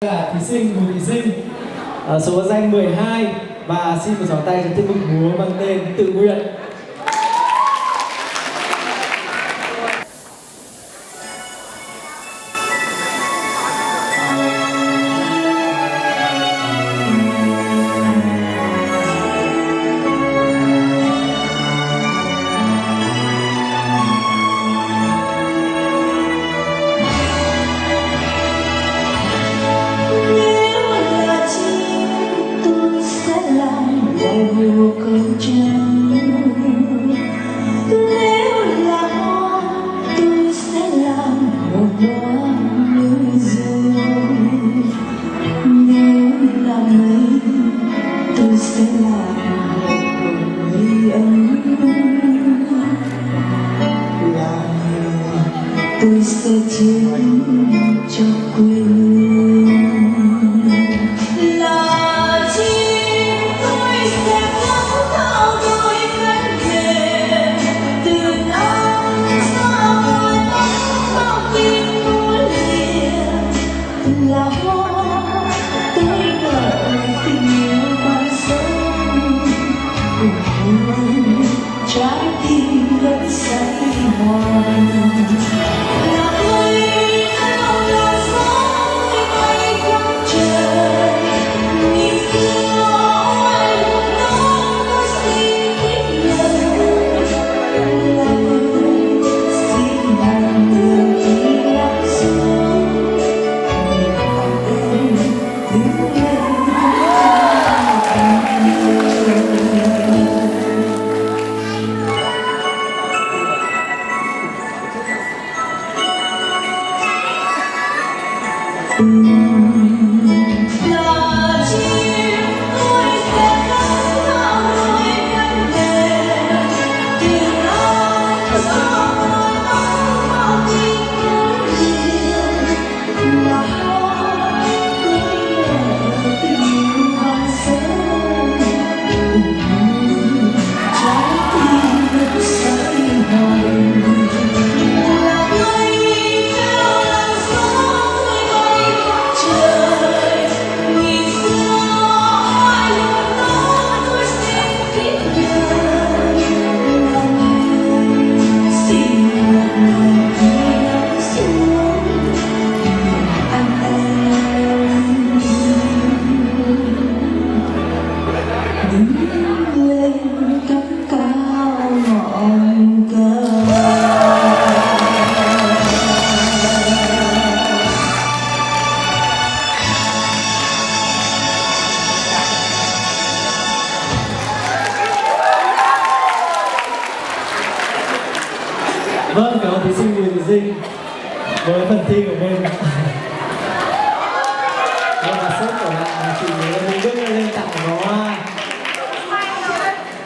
Thí sinh một thí sinh số danh 12 và xin một tràng tay cho tiết mục múa mang tên Tự Nguyện. Tôi sẽ chiến cho quê hương. Là chim tôi sẽ ngắm thao đôi cánh thề từ nắng xa môi tóc bao tim muốn liền. Là hoa tôi nở tình yêu ban sớm cùng trái tim vẫn say mòn. Vâng, cảm ơn thí sinh Bùi Thị Dinh với phần thi của mình. Và sếp của bạn là chị Lê Minh Đức.